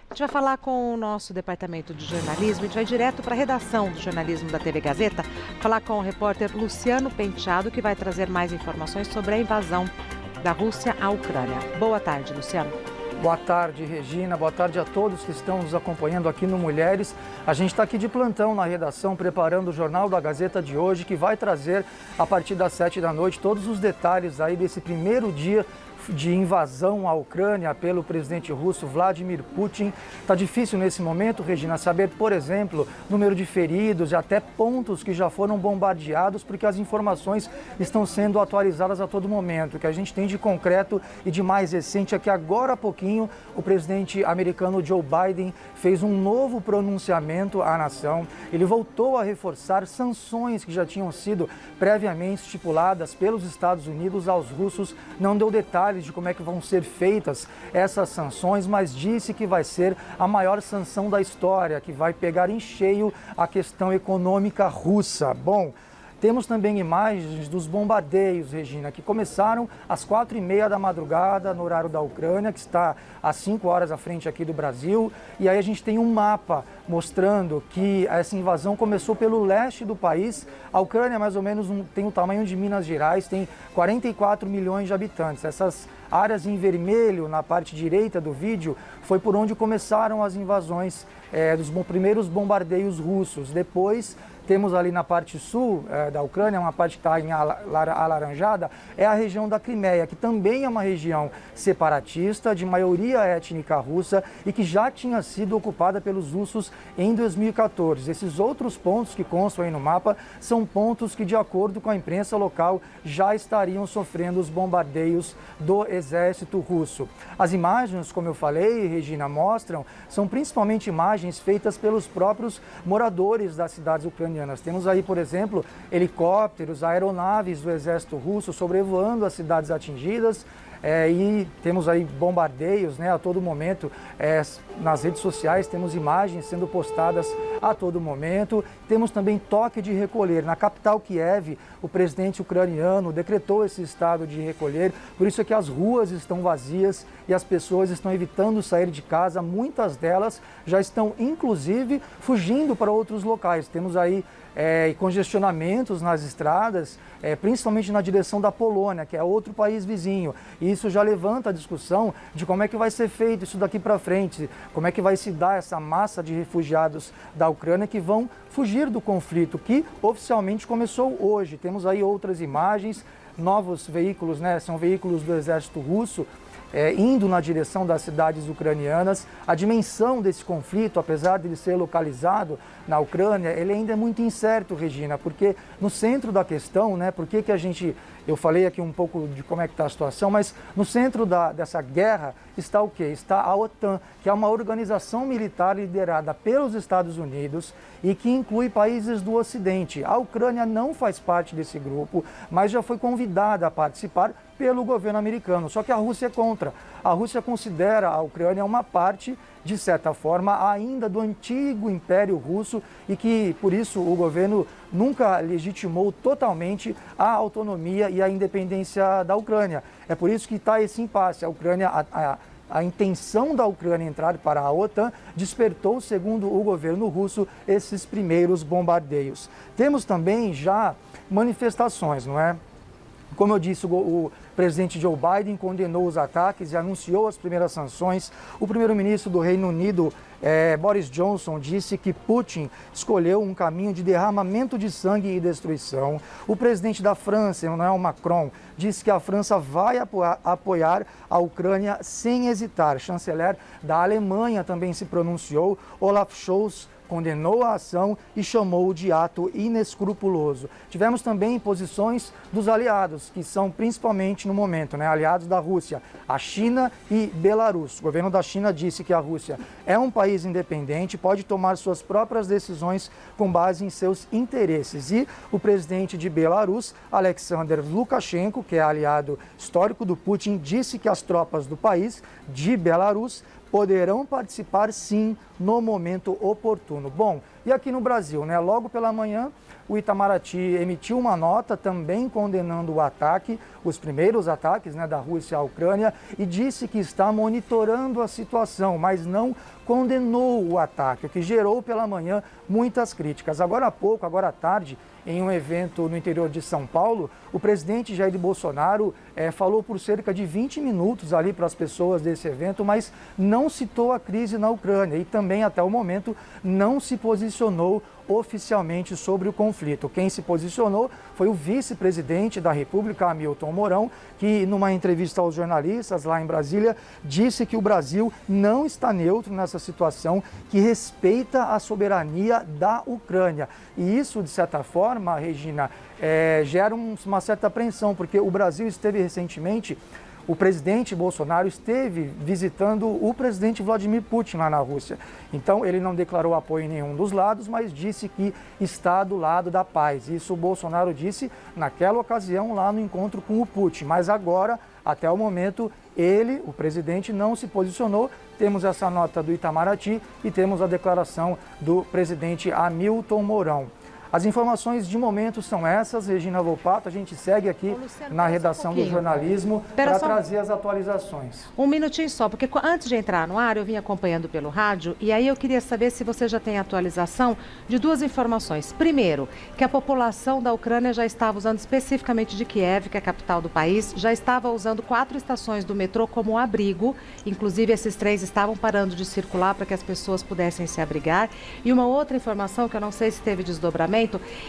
A gente vai falar com o nosso departamento de jornalismo, a gente vai direto para a redação do jornalismo da TV Gazeta, falar com o repórter Luciano Penteado, que vai trazer mais informações sobre a invasão da Rússia à Ucrânia. Boa tarde, Luciano. Boa tarde, Regina. Boa tarde a todos que estão nos acompanhando aqui no Mulheres. A gente está aqui de plantão na redação, preparando o Jornal da Gazeta de hoje, que vai trazer, a partir das 7 da noite, todos os detalhes aí desse primeiro dia de invasão à Ucrânia pelo presidente russo Vladimir Putin. Está difícil nesse momento, Regina, saber, por exemplo, número de feridos e até pontos que já foram bombardeados, porque as informações estão sendo atualizadas a todo momento. O que a gente tem de concreto e de mais recente é que agora há pouquinho o presidente americano Joe Biden fez um novo pronunciamento à nação. Ele voltou a reforçar sanções que já tinham sido previamente estipuladas pelos Estados Unidos aos russos. Não deu detalhes de como é que vão ser feitas essas sanções, mas disse que vai ser a maior sanção da história, que vai pegar em cheio a questão econômica russa. Bom, temos também imagens dos bombardeios, Regina, que começaram às 4h30 da madrugada no horário da Ucrânia, que está às 5 horas à frente aqui do Brasil. E aí a gente tem um mapa mostrando que essa invasão começou pelo leste do país. A Ucrânia mais ou menos tem o tamanho de Minas Gerais, tem 44 milhões de habitantes. Essas áreas em vermelho na parte direita do vídeo foi por onde começaram as invasões dos primeiros bombardeios russos. Depois temos ali na parte sul da Ucrânia, uma parte que está em alaranjada, é a região da Crimeia, que também é uma região separatista, de maioria étnica russa e que já tinha sido ocupada pelos russos em 2014. Esses outros pontos que constam aí no mapa são pontos que, de acordo com a imprensa local, já estariam sofrendo os bombardeios do exército russo. As imagens, como eu falei, Regina, são principalmente imagens feitas pelos próprios moradores das cidades ucranianas. Temos aí, por exemplo, helicópteros, aeronaves do exército russo sobrevoando as cidades atingidas. E temos aí bombardeios, a todo momento. Nas redes sociais temos imagens sendo postadas a todo momento. Temos também toque de recolher. Na capital Kiev, o presidente ucraniano decretou esse estado de recolher. Por isso é que as ruas estão vazias e as pessoas estão evitando sair de casa. Muitas delas já estão, inclusive, fugindo para outros locais. Temos aí congestionamentos nas estradas, principalmente na direção da Polônia, que é outro país vizinho. E isso já levanta a discussão de como é que vai ser feito isso daqui para frente, como é que vai se dar essa massa de refugiados da Ucrânia que vão fugir do conflito, que oficialmente começou hoje. Temos aí outras imagens, novos veículos, são veículos do exército russo, indo na direção das cidades ucranianas. A dimensão desse conflito, apesar de ele ser localizado na Ucrânia, ele ainda é muito incerto, Regina, porque no centro da questão, eu falei aqui um pouco de como é que está a situação, mas no centro dessa guerra está o quê? Está a OTAN, que é uma organização militar liderada pelos Estados Unidos e que inclui países do Ocidente. A Ucrânia não faz parte desse grupo, mas já foi convidada a participar pelo governo americano. Só que a Rússia é contra. A Rússia considera a Ucrânia uma parte, de certa forma, ainda do antigo Império Russo e que, por isso, o governo nunca legitimou totalmente a autonomia e a independência da Ucrânia. É por isso que está esse impasse. A intenção da Ucrânia entrar para a OTAN despertou, segundo o governo russo, esses primeiros bombardeios. Temos também já manifestações, não é? Como eu disse, o presidente Joe Biden condenou os ataques e anunciou as primeiras sanções. O primeiro-ministro do Reino Unido, Boris Johnson, disse que Putin escolheu um caminho de derramamento de sangue e destruição. O presidente da França, Emmanuel Macron, disse que a França vai apoiar a Ucrânia sem hesitar. O chanceler da Alemanha também se pronunciou. Olaf Scholz condenou a ação e chamou de ato inescrupuloso. Tivemos também posições dos aliados, que são principalmente no momento, aliados da Rússia, a China e Belarus. O governo da China disse que a Rússia é um país independente, pode tomar suas próprias decisões com base em seus interesses. E o presidente de Belarus, Alexander Lukashenko, que é aliado histórico do Putin, disse que as tropas do país, de Belarus, poderão participar sim no momento oportuno. Bom, E aqui no Brasil, né, logo pela manhã, o Itamaraty emitiu uma nota também condenando o ataque, os primeiros ataques, né, da Rússia à Ucrânia, e disse que está monitorando a situação, mas não condenou o ataque, o que gerou pela manhã muitas críticas. Agora há pouco, agora à tarde, em um evento no interior de São Paulo, o presidente Jair Bolsonaro falou por cerca de 20 minutos ali para as pessoas desse evento, mas não citou a crise na Ucrânia e também, até o momento, não se posicionou oficialmente sobre o conflito. Quem se posicionou foi o vice-presidente da República, Hamilton Mourão, que numa entrevista aos jornalistas lá em Brasília, disse que o Brasil não está neutro nessa situação, que respeita a soberania da Ucrânia. E isso, de certa forma, Regina, gera uma certa apreensão, porque o Brasil esteve recentemente, o presidente Bolsonaro esteve visitando o presidente Vladimir Putin lá na Rússia. Então, ele não declarou apoio em nenhum dos lados, mas disse que está do lado da paz. Isso o Bolsonaro disse naquela ocasião lá no encontro com o Putin. Mas agora, até o momento, ele, o presidente, não se posicionou. Temos essa nota do Itamaraty e temos a declaração do presidente Hamilton Mourão. As informações de momento são essas, Regina Volpato. A gente segue aqui na redação do jornalismo para trazer as atualizações. Um minutinho só, porque antes de entrar no ar eu vim acompanhando pelo rádio e aí eu queria saber se você já tem atualização de duas informações. Primeiro, que a população da Ucrânia já estava usando, especificamente de Kiev, que é a capital do país, já estava usando 4 estações do metrô como abrigo. Inclusive, esses 3 estavam parando de circular para que as pessoas pudessem se abrigar. E uma outra informação, que eu não sei se teve desdobramento,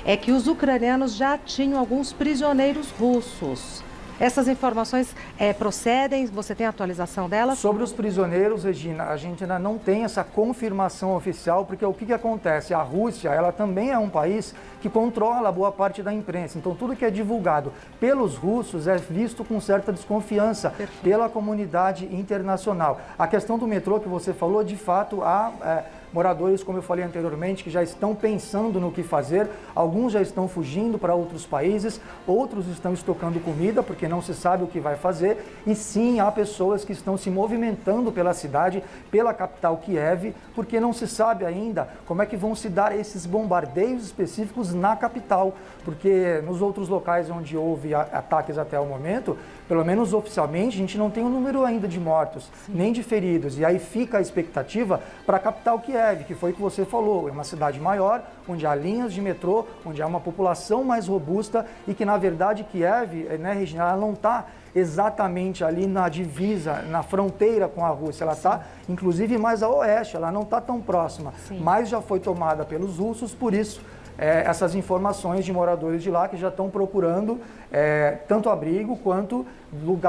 é que os ucranianos já tinham alguns prisioneiros russos. Essas informações procedem? Você tem a atualização delas? Sobre os prisioneiros, Regina, a gente ainda não tem essa confirmação oficial, porque o que acontece? A Rússia, ela também é um país que controla boa parte da imprensa. Então, tudo que é divulgado pelos russos é visto com certa desconfiança pela comunidade internacional. A questão do metrô que você falou, de fato, há moradores, como eu falei anteriormente, que já estão pensando no que fazer. Alguns já estão fugindo para outros países, outros estão estocando comida, porque não se sabe o que vai fazer. E sim, há pessoas que estão se movimentando pela cidade, pela capital Kiev, porque não se sabe ainda como é que vão se dar esses bombardeios específicos na capital. Porque nos outros locais onde houve ataques até o momento, pelo menos oficialmente, a gente não tem um número ainda de mortos, nem de feridos. E aí fica a expectativa para a capital Kiev, que foi o que você falou, é uma cidade maior, onde há linhas de metrô, onde há uma população mais robusta e que, na verdade, Kiev, né, Regina, ela não está exatamente ali na divisa, na fronteira com a Rússia. Ela está, inclusive, mais a oeste, ela não está tão próxima, mas já foi tomada pelos russos, por isso essas informações de moradores de lá que já estão procurando tanto abrigo quanto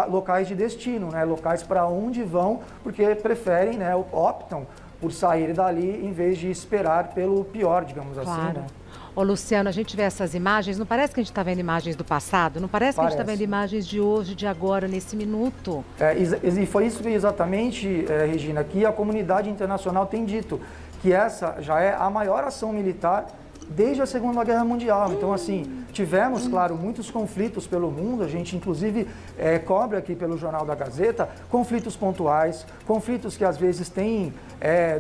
locais de destino, né, locais para onde vão, porque preferem, né, optam por sair dali em vez de esperar pelo pior, digamos assim. Né? Ô, Luciano, a gente vê essas imagens, não parece que a gente está vendo imagens do passado? Não parece que a gente está vendo imagens de hoje, de agora, nesse minuto? E foi isso exatamente, Regina, que a comunidade internacional tem dito, que essa já é a maior ação militar desde a Segunda Guerra Mundial. Então, assim, tivemos, claro, muitos conflitos pelo mundo. A gente, inclusive, cobre aqui pelo Jornal da Gazeta conflitos pontuais, conflitos que às vezes têm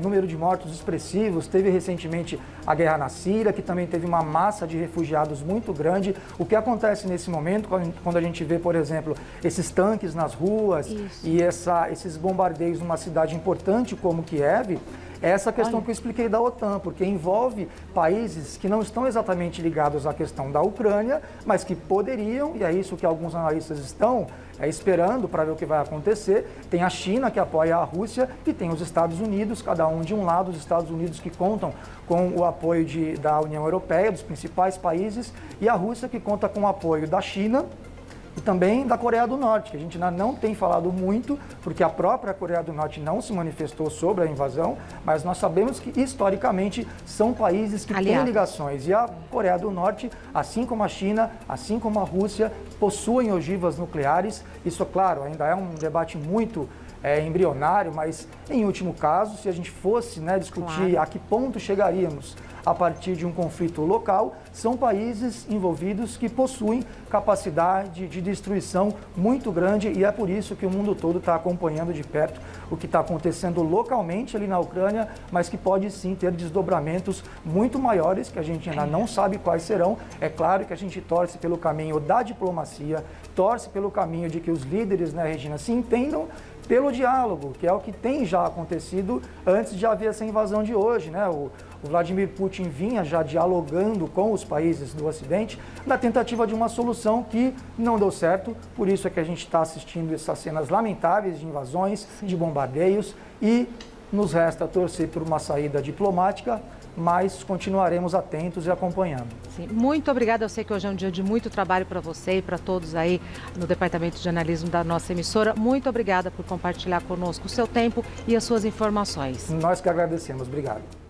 número de mortos expressivos. Teve recentemente a guerra na Síria, que também teve uma massa de refugiados muito grande. O que acontece nesse momento, quando a gente vê, por exemplo, esses tanques nas ruas e esses bombardeios numa cidade importante como Kiev, é essa questão que eu expliquei da OTAN, porque envolve países que não estão exatamente ligados à questão da Ucrânia, mas que poderiam, e é isso que alguns analistas estão esperando para ver o que vai acontecer. Tem a China, que apoia a Rússia, e tem os Estados Unidos, cada um de um lado, os Estados Unidos que contam com o apoio da União Europeia, dos principais países, e a Rússia que conta com o apoio da China, e também da Coreia do Norte, que a gente ainda não tem falado muito, porque a própria Coreia do Norte não se manifestou sobre a invasão, mas nós sabemos que, historicamente, são países que têm ligações. E a Coreia do Norte, assim como a China, assim como a Rússia, possuem ogivas nucleares. Isso, claro, ainda é um debate muito embrionário, mas em último caso, se a gente fosse, né, discutir Claro. a que ponto chegaríamos a partir de um conflito local, são países envolvidos que possuem capacidade de destruição muito grande e é por isso que o mundo todo está acompanhando de perto o que está acontecendo localmente ali na Ucrânia, mas que pode sim ter desdobramentos muito maiores que a gente ainda não sabe quais serão. É claro que a gente torce pelo caminho da diplomacia, torce pelo caminho de que os líderes, né, Regina, se entendam pelo diálogo, que é o que tem já acontecido antes de haver essa invasão de hoje, né? O Vladimir Putin vinha já dialogando com os países do Ocidente na tentativa de uma solução que não deu certo, por isso é que a gente está assistindo essas cenas lamentáveis de invasões, de bombardeios e nos resta torcer por uma saída diplomática, mas continuaremos atentos e acompanhando. Sim, muito obrigada. Eu sei que hoje é um dia de muito trabalho para você e para todos aí no Departamento de Jornalismo da nossa emissora. Muito obrigada por compartilhar conosco o seu tempo e as suas informações. Nós que agradecemos. Obrigado.